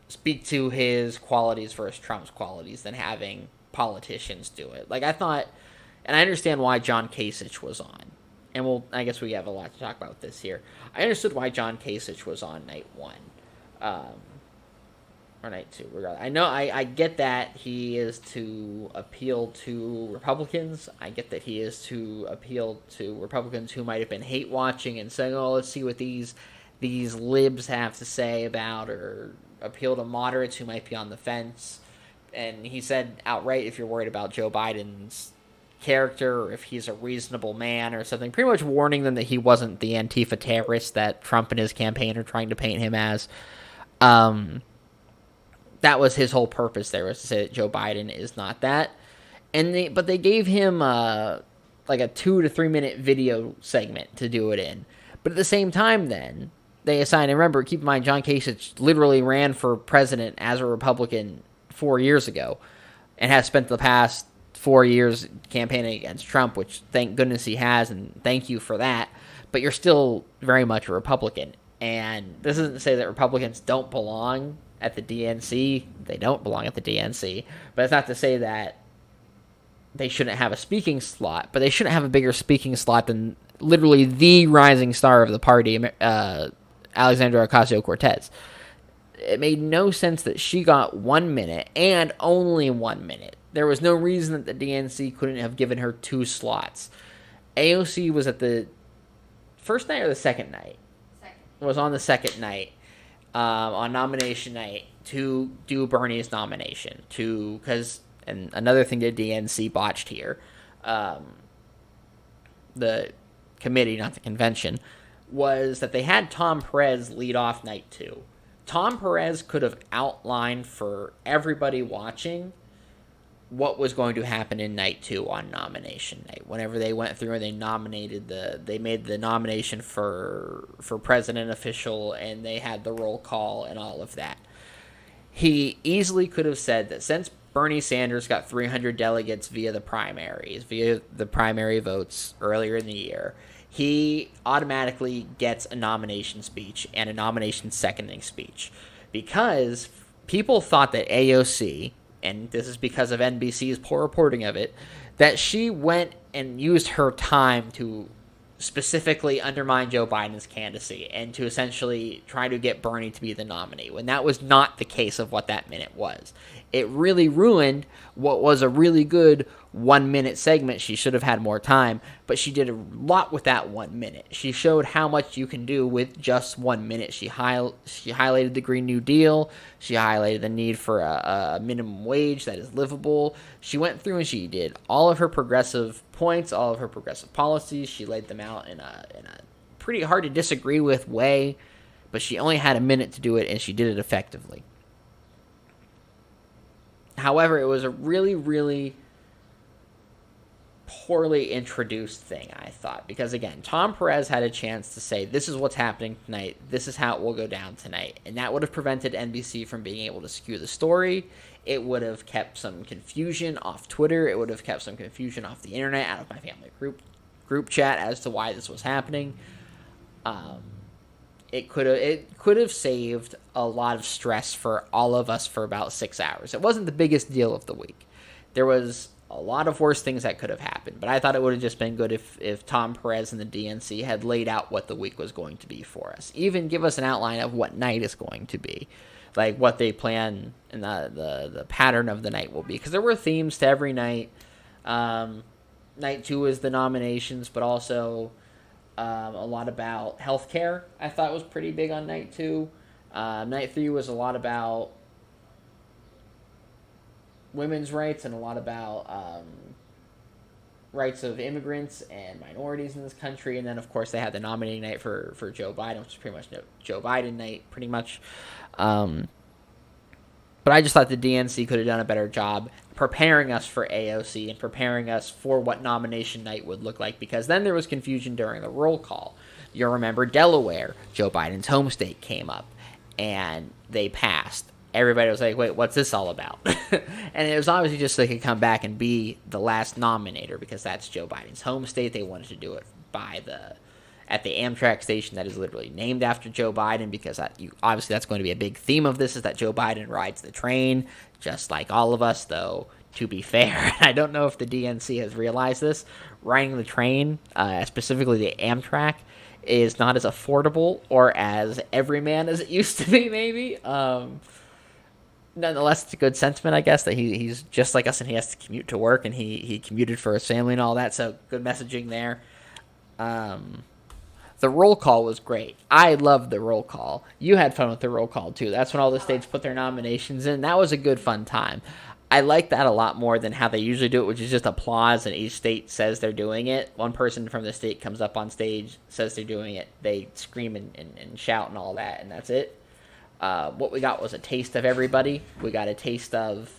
speak to his qualities versus Trump's qualities than having politicians do it. Like, I thought, and I understand why John Kasich was on, and I guess we have a lot to talk about with this here. I understood why John Kasich was on night 1, or night 2, regardless. I get that he is to appeal to Republicans. I get that he is to appeal to Republicans who might have been hate watching and saying, oh, let's see what these libs have to say about, or appeal to moderates who might be on the fence. And he said outright, if you're worried about Joe Biden's character, or if he's a reasonable man or something, pretty much warning them that he wasn't the Antifa terrorist that Trump and his campaign are trying to paint him as. That was his whole purpose there, was to say that Joe Biden is not that. But they gave him like a 2 to 3 minute video segment to do it in. But at the same time then, they assigned, and remember, keep in mind, John Kasich literally ran for president as a Republican 4 years ago and has spent the past 4 years campaigning against Trump, which thank goodness he has, and thank you for that. But you're still very much a Republican. And this isn't to say that Republicans don't belong at the DNC. They don't belong at the DNC. But it's not to say that they shouldn't have a speaking slot, but they shouldn't have a bigger speaking slot than literally the rising star of the party, Alexandria Ocasio-Cortez. It made no sense that she got 1 minute, and only 1 minute. There was no reason that the DNC couldn't have given her 2 slots. AOC was at the first night or the second night? Was on the second night, on nomination night, to do Bernie's nomination. And another thing the DNC botched here, the committee, not the convention, was that they had Tom Perez lead off night 2. Tom Perez could have outlined for everybody watching what was going to happen in night 2 on nomination night. Whenever they went through and they made the nomination for president official, and they had the roll call and all of that. he easily could have said that since Bernie Sanders got 300 delegates via the primaries, via the primary votes earlier in the year, he automatically gets a nomination speech and a nomination seconding speech. Because people thought that AOC, and this is because of NBC's poor reporting of it, that she went and used her time to specifically undermine Joe Biden's candidacy and to essentially try to get Bernie to be the nominee, when that was not the case of what that minute was. It really ruined what was a really good 1 minute segment. She should have had more time, but she did a lot with that 1 minute. She showed how much you can do with just 1 minute. She highlighted the Green New Deal. She highlighted the need for a minimum wage that is livable. She went through and she did all of her progressive points, all of her progressive policies. She laid them out in a pretty hard to disagree with way, but she only had a minute to do it, and she did it effectively. However, it was a really, really poorly introduced thing, I thought. Because, again, Tom Perez had a chance to say, this is what's happening tonight. This is how it will go down tonight. And that would have prevented NBC from being able to skew the story. It would have kept some confusion off Twitter. It would have kept some confusion off the internet, out of my family group chat as to why this was happening. It could have saved a lot of stress for all of us for about 6 hours. It wasn't the biggest deal of the week. There was a lot of worse things that could have happened, but I thought it would have just been good if Tom Perez and the DNC had laid out what the week was going to be for us. Even give us an outline of what night is going to be, like what they plan and the pattern of the night will be. Because there were themes to every night. Night 2 is the nominations, but also a lot about healthcare. I thought was pretty big on night 2. Night 3 was a lot about women's rights and a lot about rights of immigrants and minorities in this country. And then, of course, they had the nominating night for Joe Biden, which is pretty much Joe Biden night, pretty much. But I just thought the DNC could have done a better job preparing us for AOC and preparing us for what nomination night would look like, because then there was confusion during the roll call. You'll remember Delaware, Joe Biden's home state, came up, and they passed. Everybody was like, wait, what's this all about? And it was obviously just so they could come back and be the last nominator, because that's Joe Biden's home state. They wanted to do it at the Amtrak station that is literally named after Joe Biden, because obviously that's going to be a big theme of this, is that Joe Biden rides the train, just like all of us, though, to be fair. I don't know if the DNC has realized this. Riding the train, specifically the Amtrak, is not as affordable or as everyman as it used to be, maybe. Nonetheless, it's a good sentiment, I guess, that he's just like us and he has to commute to work, and he commuted for his family and all that, so good messaging there. The roll call was great. I loved the roll call. You had fun with the roll call, too. That's when all the states put their nominations in. That was a good, fun time. I like that a lot more than how they usually do it, which is just applause, and each state says they're doing it. One person from the state comes up on stage, says they're doing it. They scream and shout and all that, and that's it. What we got was a taste of everybody. We got a taste of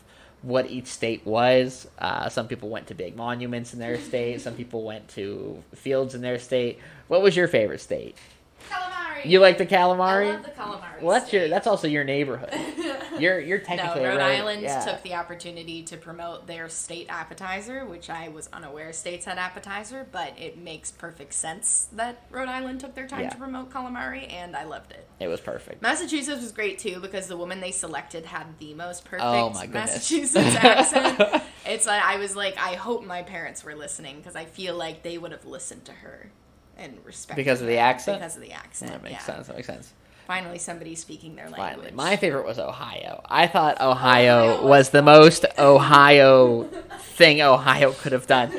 what each state was. Some people went to big monuments in their state. Some people went to fields in their state. What was your favorite state? Calamari. You like the calamari? I love the calamari. Well, that's also your neighborhood. You're technically Rhode right. Island Yeah. took the opportunity to promote their state appetizer, which I was unaware states had appetizer, but it makes perfect sense that Rhode Island took their time to promote calamari, and I loved it. It was perfect. Massachusetts was great too, because the woman they selected had the most perfect Massachusetts accent. It's like I was like, I hope my parents were listening, because I feel like they would have listened to her and respected Because of the accent? Because of the accent. That makes sense. That makes sense. Finally, somebody speaking their language. Finally. My favorite was Ohio. I thought Ohio was the most Ohio thing Ohio could have done.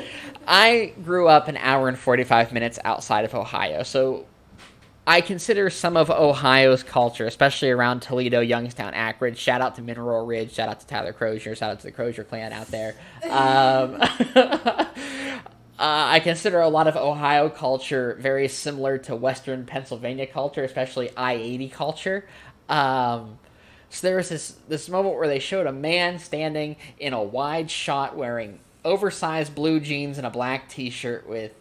I grew up an hour and 45 minutes outside of Ohio, so I consider some of Ohio's culture, especially around Toledo, Youngstown, Akron. Shout out to Mineral Ridge. Shout out to Tyler Crozier. Shout out to the Crozier clan out there. I consider a lot of Ohio culture very similar to Western Pennsylvania culture, especially I-80 culture. So there was this moment where they showed a man standing in a wide shot wearing oversized blue jeans and a black T-shirt with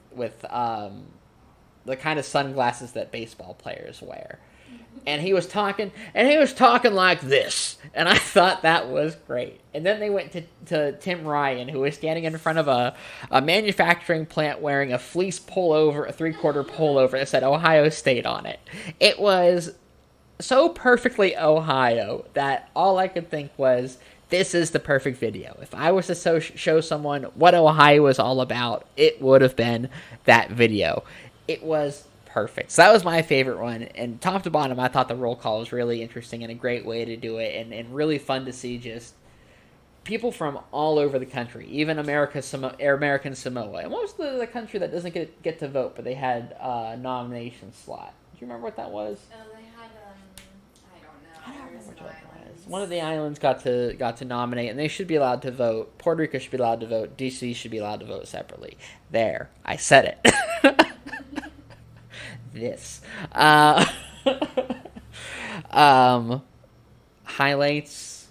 the kind of sunglasses that baseball players wear. And he was talking like this. And I thought that was great. And then they went to Tim Ryan, who was standing in front of a manufacturing plant wearing a fleece pullover, a 3/4 pullover that said Ohio State on it. It was so perfectly Ohio that all I could think was, this is the perfect video. If I was to show someone what Ohio was all about, it would have been that video. It was perfect. So that was my favorite one. And top to bottom, I thought the roll call was really interesting and a great way to do it, and really fun to see just people from all over the country, even American Samoa. And what was the country that doesn't get to vote, but they had a nomination slot? Do you remember what that was? They had, I don't know. There's an island. One of the islands got to nominate, and they should be allowed to vote. Puerto Rico should be allowed to vote. DC should be allowed to vote separately. There, I said it. This. Highlights.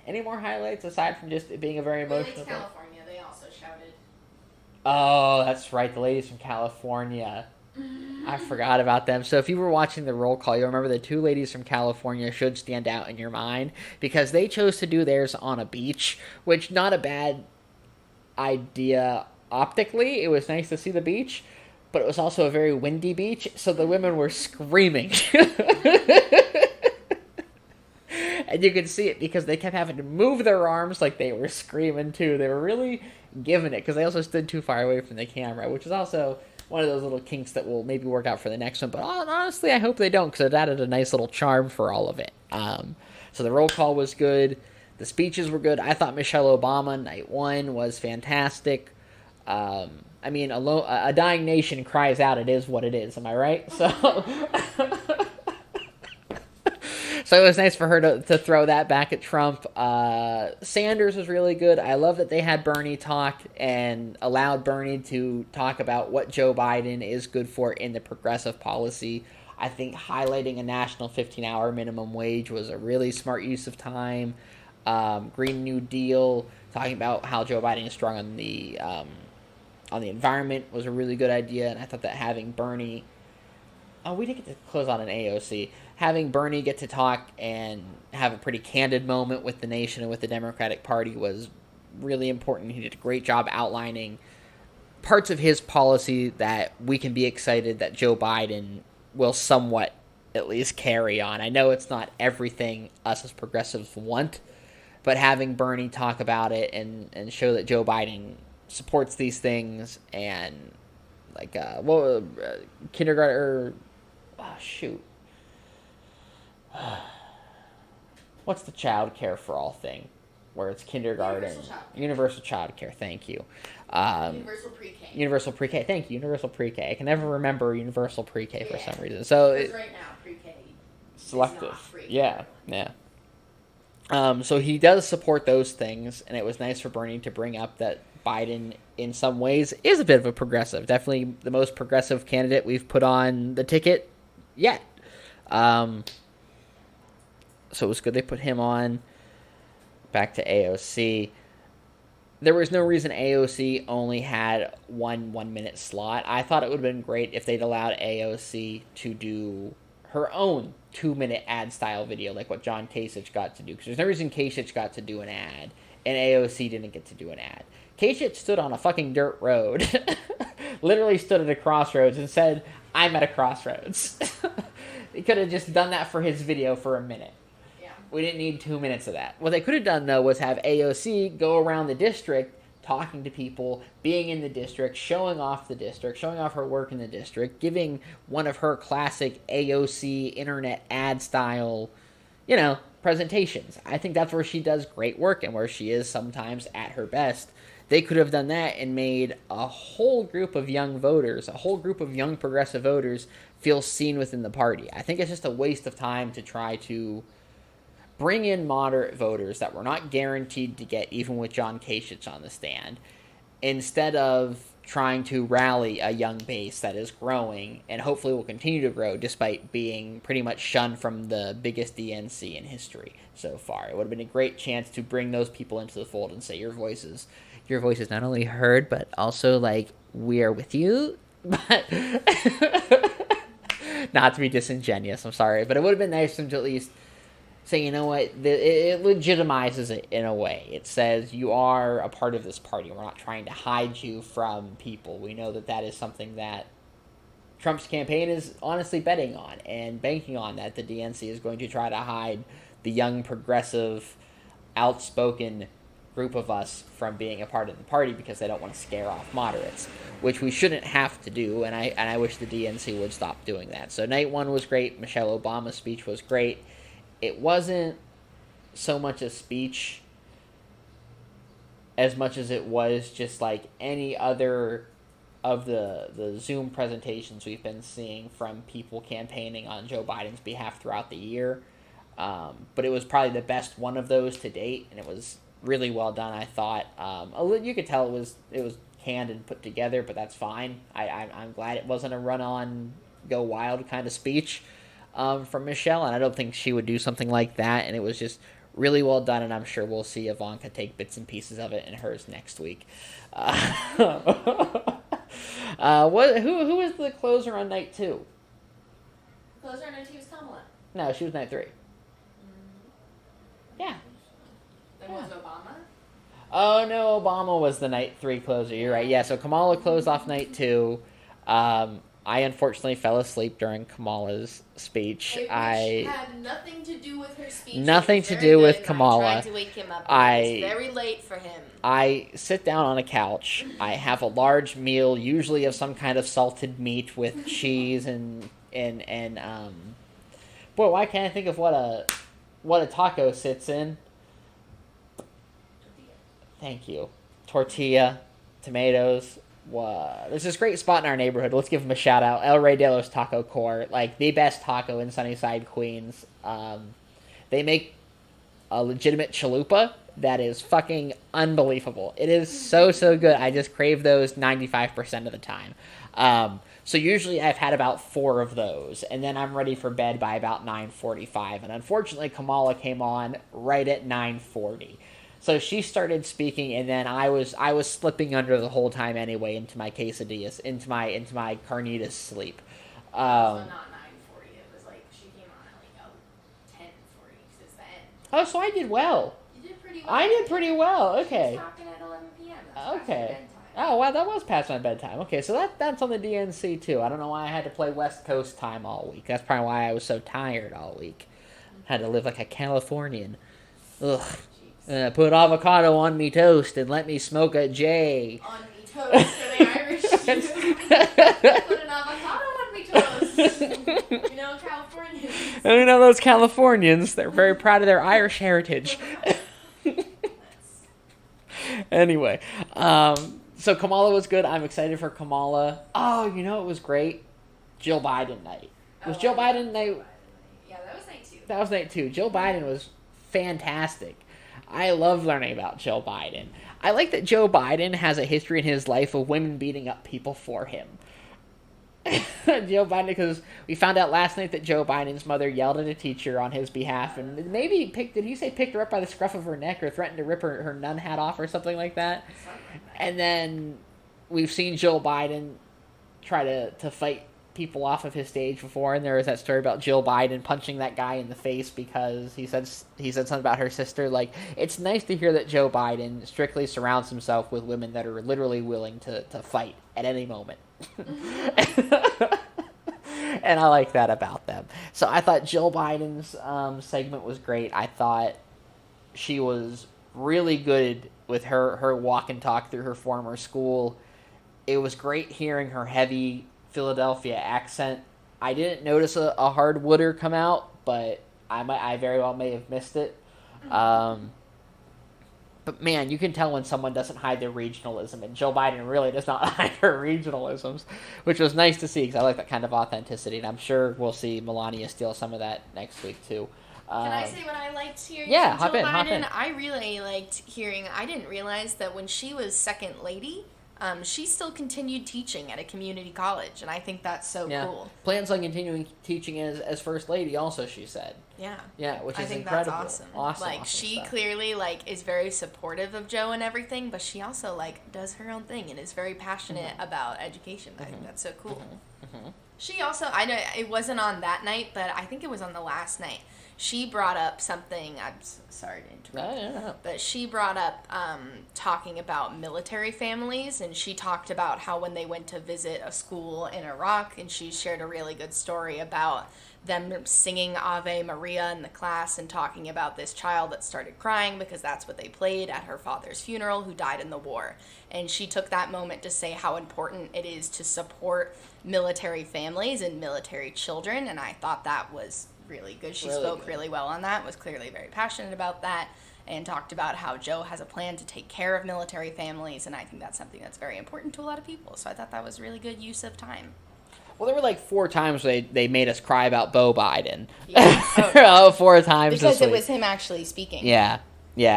Any more highlights aside from just it being a very emotional? It's California. They also shouted. Oh, that's right. The ladies from California. I forgot about them. So if you were watching the roll call, you'll remember the two ladies from California should stand out in your mind because they chose to do theirs on a beach, which not a bad idea optically. It was nice to see the beach, but it was also a very windy beach, so the women were screaming. And you could see it because they kept having to move their arms like they were screaming too. They were really giving it because they also stood too far away from the camera, which is also one of those little kinks that will maybe work out for the next one. But honestly, I hope they don't because it added a nice little charm for all of it. So the roll call was good. The speeches were good. I thought Michelle Obama, night one, was fantastic. I mean, a dying nation cries out, it is what it is. Am I right? So... So it was nice for her to throw that back at Trump. Sanders was really good. I love that they had Bernie talk and allowed Bernie to talk about what Joe Biden is good for in the progressive policy. I think highlighting a national 15-hour minimum wage was a really smart use of time. Green New Deal, talking about how Joe Biden is strong on the environment was a really good idea. And I thought that having Bernie... Oh, we didn't get to close on an AOC. Having Bernie get to talk and have a pretty candid moment with the nation and with the Democratic Party was really important. He did a great job outlining parts of his policy that we can be excited that Joe Biden will somewhat at least carry on. I know it's not everything us as progressives want, but having Bernie talk about it and show that Joe Biden supports these things and like kindergarten what's the child care for all thing where it's kindergarten universal child care, thank you. Universal pre-K, thank you. Universal pre-K. I can never remember universal pre-K for some reason. So right now pre-K selective is not free. Yeah. So he does support those things, and it was nice for Bernie to bring up that Biden, in some ways, is a bit of a progressive. Definitely the most progressive candidate we've put on the ticket yet. So it was good they put him on. Back to AOC. There was no reason AOC only had one 1-minute slot. I thought it would have been great if they'd allowed AOC to do her own 2-minute ad-style video like what John Kasich got to do. Because there's no reason Kasich got to do an ad, and AOC didn't get to do an ad. Kasich stood on a fucking dirt road. Literally stood at a crossroads and said, I'm at a crossroads. They could have just done that for his video for a minute. We didn't need 2 minutes of that. What they could have done, though, was have AOC go around the district, talking to people, being in the district, showing off her work in the district, giving one of her classic AOC internet ad style, presentations. I think that's where she does great work and where she is sometimes at her best. They could have done that and made a whole group of young voters, a whole group of young progressive voters feel seen within the party. I think it's just a waste of time to try to bring in moderate voters that we're not guaranteed to get even with John Kasich on the stand, instead of trying to rally a young base that is growing and hopefully will continue to grow despite being pretty much shunned from the biggest DNC in history so far. It would have been a great chance to bring those people into the fold and say your voice is not only heard, but also, we are with you. But Not to be disingenuous, I'm sorry, but it would have been nice for them to at least say, you know what, it legitimizes it in a way. It says you are a part of this party. We're not trying to hide you from people. We know that is something that Trump's campaign is honestly betting on and banking on, that the DNC is going to try to hide the young, progressive, outspoken group of us from being a part of the party because they don't want to scare off moderates, which we shouldn't have to do, and I wish the DNC would stop doing that. So night one was great. Michelle Obama's speech was great. It wasn't so much a speech as much as it was just like any other of the Zoom presentations we've been seeing from people campaigning on Joe Biden's behalf throughout the year. But it was probably the best one of those to date, and it was really well done, I thought. You could tell it was canned and put together, but that's fine. I'm glad it wasn't a run-on, go wild kind of speech from Michelle, and I don't think she would do something like that, and it was just really well done, and I'm sure we'll see Ivanka take bits and pieces of it in hers next week. Who was the closer on night 2? Closer on night 2 was Kamala. No, she was night 3. Yeah. Then was Obama? Oh, no, Obama was the night 3 closer. You're right. Yeah, so Kamala closed off night 2. I unfortunately fell asleep during Kamala's speech. Which had nothing to do with her speech. Nothing to do with Kamala. I tried to wake him up. It was very late for him. I sit down on a couch. I have a large meal, usually of some kind of salted meat with cheese and boy, why can't I think of what a taco sits in? Thank you. Tortilla, tomatoes. There's this great spot in our neighborhood. Let's give them a shout out. El Rey de los Taco Core, like the best taco in Sunnyside, Queens. They make a legitimate chalupa that is fucking unbelievable. It is so good. I just crave those 95% of the time. So usually I've had about 4 of those, and then I'm ready for bed by about 9:45. And unfortunately, Kamala came on right at 9:40. So she started speaking, and then I was slipping under the whole time anyway into my quesadillas, into my carnitas sleep. Also not 9:40. It was like she came on at like 10:40 because it's the end. Oh, so I did well. You did pretty well. I did pretty well. Okay. She was talking at 11 p.m. That's Okay. Oh, wow, that was past my bedtime. Okay, so that's on the DNC, too. I don't know why I had to play West Coast time all week. That's probably why I was so tired all week. Had to live like a Californian. Ugh. Put avocado on me toast and let me smoke a J. On me toast for the Irish. Put an avocado on me toast. You know, Californians. And you know those Californians, they're very proud of their Irish heritage. Anyway, so Kamala was good. I'm excited for Kamala. Oh, you know it was great? Jill Biden night. Was Jill Biden night? Yeah, that was night 2. That was night 2. Jill Biden was fantastic. I love learning about Joe Biden. I like that Joe Biden has a history in his life of women beating up people for him. Joe Biden, because we found out last night that Joe Biden's mother yelled at a teacher on his behalf, and maybe picked her up by the scruff of her neck or threatened to rip her nun hat off or something like that. And then we've seen Joe Biden try to fight people off of his stage before, and there was that story about Jill Biden punching that guy in the face because he said something about her sister. Like, it's nice to hear that Joe Biden strictly surrounds himself with women that are literally willing to fight at any moment. And I like that about them. So I thought Jill Biden's segment was great. I thought she was really good with her walk and talk through her former school. It was great hearing her heavy Philadelphia accent. I didn't notice a hardwooder come out, but I very well may have missed it. But man, you can tell when someone doesn't hide their regionalism, and Joe Biden really does not hide her regionalisms, which was nice to see because I like that kind of authenticity, and I'm sure we'll see Melania steal some of that next week too. Can I say what I liked hearing yeah, from Jill Biden? hop in. I really liked hearing, I didn't realize that when she was second lady, she still continued teaching at a community college, and I think that's so cool. Plans on continuing teaching as first lady also, she said. Yeah, which is I think incredible. That's awesome. Like, she stuff. Clearly is very supportive of Joe and everything, but she also does her own thing and is very passionate about education. I think that's so cool. She also, I know it wasn't on that night, but I think it was on the last night. She brought up something. I'm sorry to interrupt, No. but she brought up talking about military families, and she talked about how when they went to visit a school in Iraq, and she shared a really good story about them singing Ave Maria in the class and talking about this child that started crying because that's what they played at her father's funeral who died in the war. And she took that moment to say how important it is to support military families and military children, and I thought that was really good. She spoke really well on that, was clearly very passionate about that, and talked about how Joe has a plan to take care of military families, and I think that's something that's very important to a lot of people. So I thought that was really good use of time. Well, there were like 4 times they made us cry about Beau Biden. Yeah. Oh, 4 times because this it week. was him actually speaking. Yeah.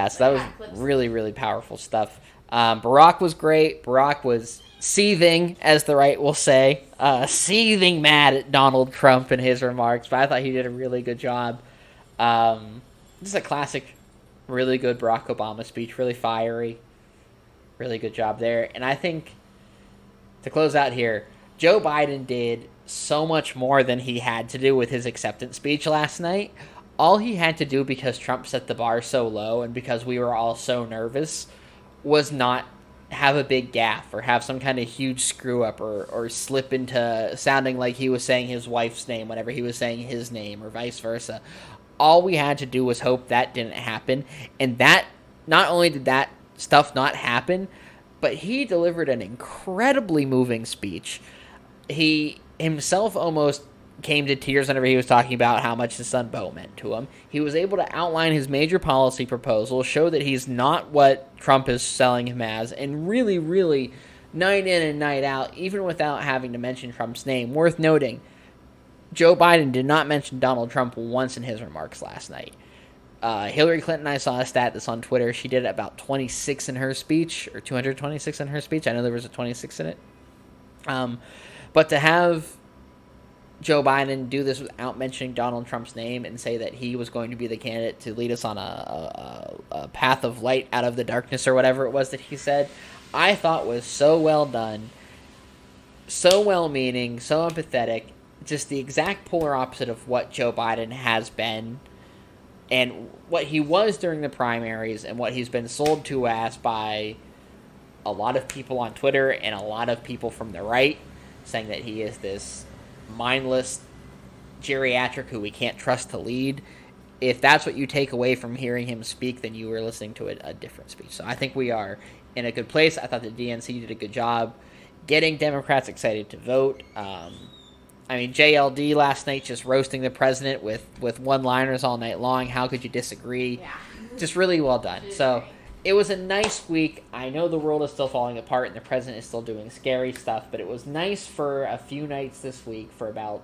So that was really, really powerful stuff. Barack was great. Barack was seething, as the right will say. Seething mad at Donald Trump and his remarks, but I thought he did a really good job. This is a classic, really good Barack Obama speech, really fiery. Really good job there. And I think, to close out here, Joe Biden did so much more than he had to do with his acceptance speech last night. All he had to do, because Trump set the bar so low and because we were all so nervous, was not have a big gaffe or have some kind of huge screw up or slip into sounding like he was saying his wife's name whenever he was saying his name or vice versa. All we had to do was hope that didn't happen. And that, not only did that stuff not happen, but he delivered an incredibly moving speech. He himself almost came to tears whenever he was talking about how much his son Beau meant to him. He was able to outline his major policy proposals, show that he's not what Trump is selling him as, and really, really, night in and night out, even without having to mention Trump's name. Worth noting, Joe Biden did not mention Donald Trump once in his remarks last night. Hillary Clinton, I saw a stat that's on Twitter. She did about 26 in her speech, or 226 in her speech. I know there was a 26 in it. But to have Joe Biden do this without mentioning Donald Trump's name and say that he was going to be the candidate to lead us on a path of light out of the darkness or whatever it was that he said, I thought was so well done, so well-meaning, so empathetic, just the exact polar opposite of what Joe Biden has been and what he was during the primaries and what he's been sold to as by a lot of people on Twitter and a lot of people from the right, saying that he is this mindless geriatric who we can't trust to lead. If that's what you take away from hearing him speak, then you were listening to a different speech. So I think we are in a good place. I thought the DNC did a good job getting Democrats excited to vote. JLD last night just roasting the president with one-liners all night long. How could you disagree? Yeah. Just really well done. So it was a nice week. I know the world is still falling apart and the president is still doing scary stuff, but it was nice for a few nights this week, for about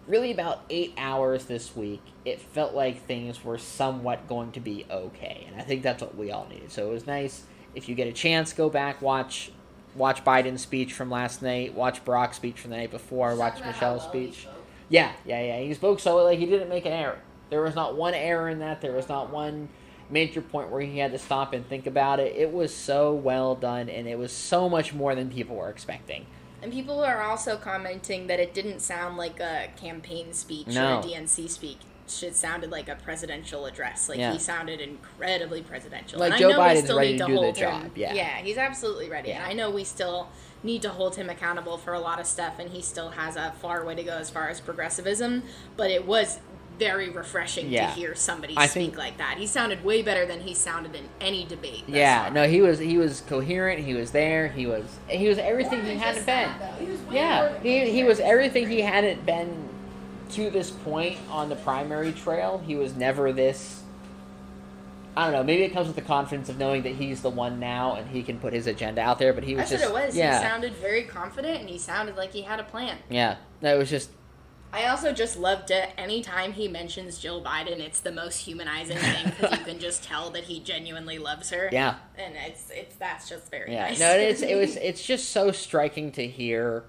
8 hours this week. It felt like things were somewhat going to be okay, and I think that's what we all needed. So it was nice. If you get a chance, go back, watch Biden's speech from last night, watch Barack's speech from the night before, watch Michelle's speech. Yeah. He spoke so like he didn't make an error. There was not one error in that. There was not one major point where he had to stop and think about it. It was so well done, and it was so much more than people were expecting. And people are also commenting that it didn't sound like a campaign speech or a DNC speech. It sounded like a presidential address. He sounded incredibly presidential. Like and Joe I know Biden's we still ready need to to do the hold job. him. Yeah, he's absolutely ready. Yeah. And I know we still need to hold him accountable for a lot of stuff, and he still has a far way to go as far as progressivism. But it was very refreshing to hear somebody speak like that. He sounded way better than he sounded in any debate. Yeah, no, he was coherent. He was there. He was everything he hadn't been. He was everything he hadn't been to this point on the primary trail. He was never this. I don't know. Maybe it comes with the confidence of knowing that he's the one now and he can put his agenda out there. But he was That's what it was. Yeah. He sounded very confident and he sounded like he had a plan. Yeah, no, it was just. I also just loved it. Anytime he mentions Jill Biden, it's the most humanizing thing because you can just tell that he genuinely loves her. Yeah, and that's just very nice. No, it's just so striking to hear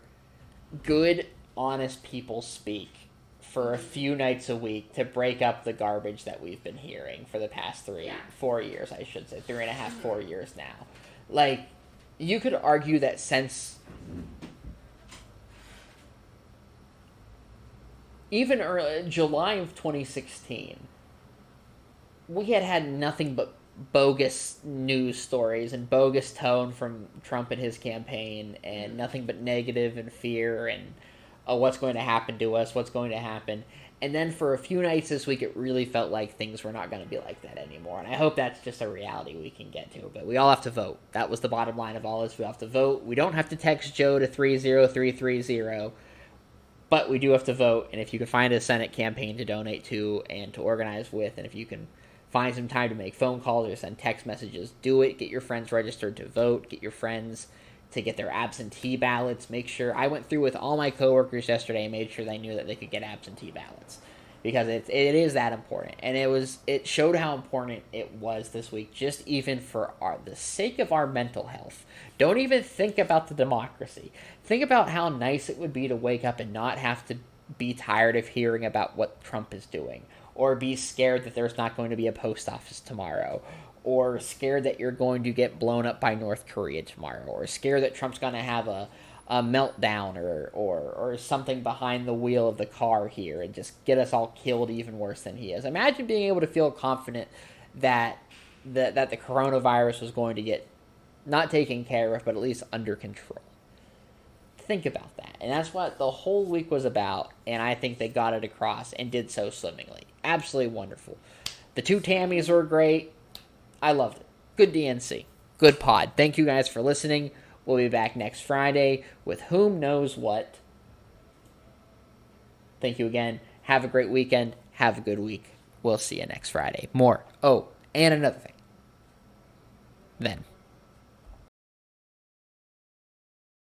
good, honest people speak for a few nights a week to break up the garbage that we've been hearing for the past 4 years, I should say, 3.5, 4 years now. Like, you could argue that since even early, July of 2016, we had nothing but bogus news stories and bogus tone from Trump and his campaign, and nothing but negative and fear and what's going to happen to us, what's going to happen. And then for a few nights this week, it really felt like things were not going to be like that anymore. And I hope that's just a reality we can get to. But we all have to vote. That was the bottom line of all this. We have to vote. We don't have to text Joe to 30330, but we do have to vote. And if you can find a Senate campaign to donate to and to organize with, and if you can find some time to make phone calls or send text messages, do it. Get your friends registered to vote. Get your friends to get their absentee ballots. Make sure, I went through with all my coworkers yesterday and made sure they knew that they could get absentee ballots, because it is that important. And it showed how important it was this week, just even for the sake of our mental health. Don't even think about the democracy. Think about how nice it would be to wake up and not have to be tired of hearing about what Trump is doing, or be scared that there's not going to be a post office tomorrow, or scared that you're going to get blown up by North Korea tomorrow, or scared that Trump's going to have a meltdown or something behind the wheel of the car here and just get us all killed even worse than he is. Imagine being able to feel confident that the coronavirus was going to get not taken care of, but at least under control. Think about that. And that's what the whole week was about, and I think they got it across and did so swimmingly. Absolutely wonderful. The two Tammys were great. I loved it. Good DNC. Good pod. Thank you guys for listening. We'll be back next Friday with whom knows what. Thank you again. Have a great weekend. Have a good week. We'll see you next Friday. More. Oh, and another thing. Then.